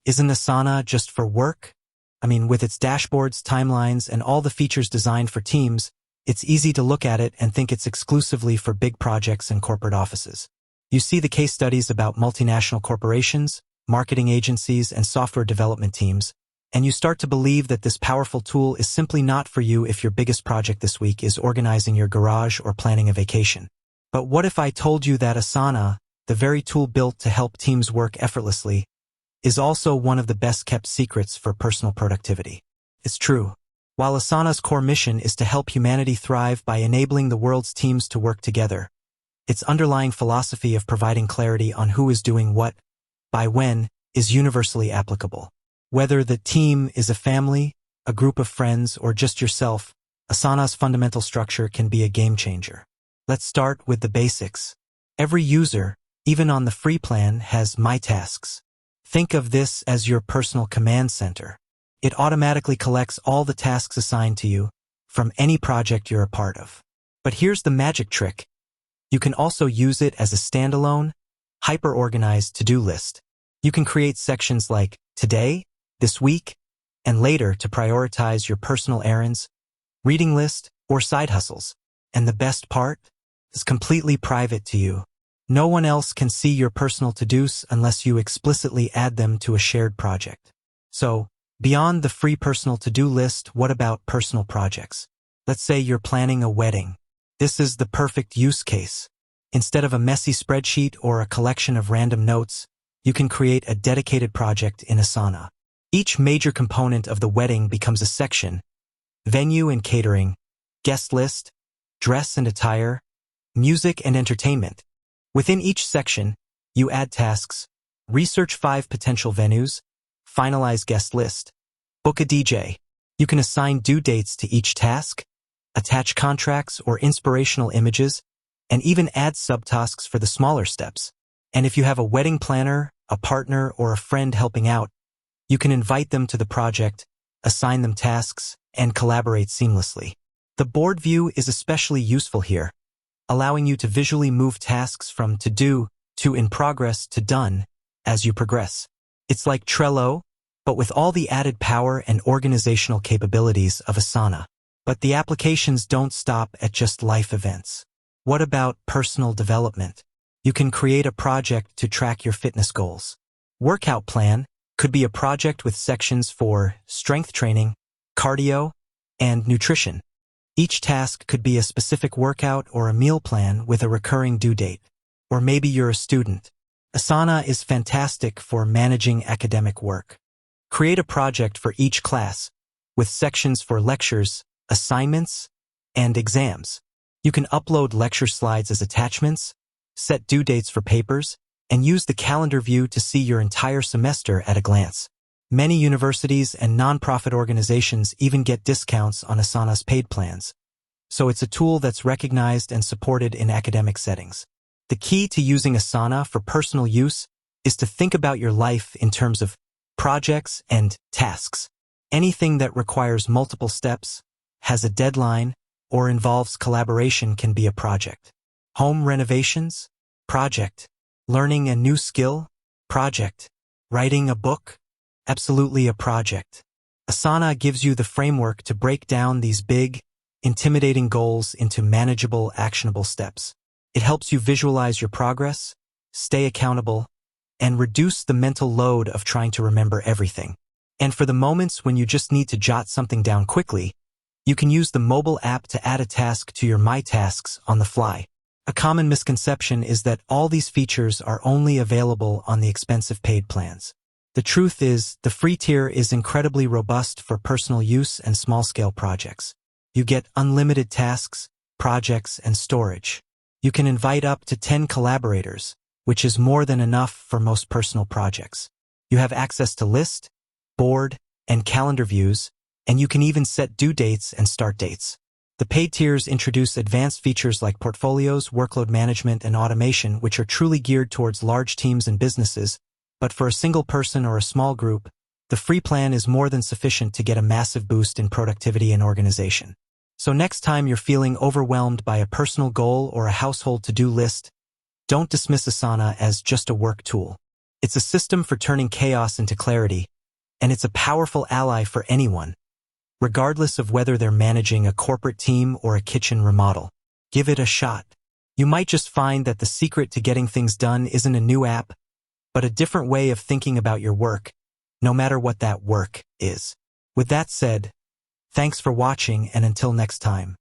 Isn't Asana just for work? With its dashboards, timelines, and all the features designed for teams, it's easy to look at it and think it's exclusively for big projects and corporate offices. You see the case studies about multinational corporations, marketing agencies, and software development teams, and you start to believe that this powerful tool is simply not for you if your biggest project this week is organizing your garage or planning a vacation. But what if I told you that Asana, the very tool built to help teams work effortlessly, is also one of the best-kept secrets for personal productivity? It's true. While Asana's core mission is to help humanity thrive by enabling the world's teams to work together, its underlying philosophy of providing clarity on who is doing what, by when, is universally applicable. Whether the team is a family, a group of friends, or just yourself, Asana's fundamental structure can be a game-changer. Let's start with the basics. Every user, even on the free plan, has My Tasks. Think of this as your personal command center. It automatically collects all the tasks assigned to you from any project you're a part of. But here's the magic trick. You can also use it as a standalone, hyper-organized to-do list. You can create sections like today, this week, and later to prioritize your personal errands, reading list, or side hustles. And the best part? It's completely private to you. No one else can see your personal to-dos unless you explicitly add them to a shared project. So, beyond the free personal to-do list, what about personal projects? Let's say you're planning a wedding. This is the perfect use case. Instead of a messy spreadsheet or a collection of random notes, you can create a dedicated project in Asana. Each major component of the wedding becomes a section: venue and catering, guest list, dress and attire, music and entertainment. Within each section, you add tasks: research 5 potential venues, finalize guest list, book a DJ. You can assign due dates to each task, attach contracts or inspirational images, and even add subtasks for the smaller steps. And if you have a wedding planner, a partner, or a friend helping out, you can invite them to the project, assign them tasks, and collaborate seamlessly. The board view is especially useful here, allowing you to visually move tasks from to-do to in progress to done as you progress. It's like Trello, but with all the added power and organizational capabilities of Asana. But the applications don't stop at just life events. What about personal development? You can create a project to track your fitness goals. Workout plan could be a project with sections for strength training, cardio, and nutrition. Each task could be a specific workout or a meal plan with a recurring due date. Or maybe you're a student. Asana is fantastic for managing academic work. Create a project for each class, with sections for lectures, assignments, and exams. You can upload lecture slides as attachments, set due dates for papers, and use the calendar view to see your entire semester at a glance. Many universities and nonprofit organizations even get discounts on Asana's paid plans. So it's a tool that's recognized and supported in academic settings. The key to using Asana for personal use is to think about your life in terms of projects and tasks. Anything that requires multiple steps, has a deadline, or involves collaboration can be a project. Home renovations? Project. Learning a new skill? Project. Writing a book? Absolutely a project. Asana gives you the framework to break down these big, intimidating goals into manageable, actionable steps. It helps you visualize your progress, stay accountable, and reduce the mental load of trying to remember everything. And for the moments when you just need to jot something down quickly, you can use the mobile app to add a task to your My Tasks on the fly. A common misconception is that all these features are only available on the expensive paid plans. The truth is, the free tier is incredibly robust for personal use and small-scale projects. You get unlimited tasks, projects, and storage. You can invite up to 10 collaborators, which is more than enough for most personal projects. You have access to list, board, and calendar views, and you can even set due dates and start dates. The paid tiers introduce advanced features like portfolios, workload management, and automation, which are truly geared towards large teams and businesses, but for a single person or a small group, the free plan is more than sufficient to get a massive boost in productivity and organization. So next time you're feeling overwhelmed by a personal goal or a household to-do list, don't dismiss Asana as just a work tool. It's a system for turning chaos into clarity, and it's a powerful ally for anyone, regardless of whether they're managing a corporate team or a kitchen remodel. Give it a shot. You might just find that the secret to getting things done isn't a new app, but a different way of thinking about your work, no matter what that work is. With that said, thanks for watching, and until next time.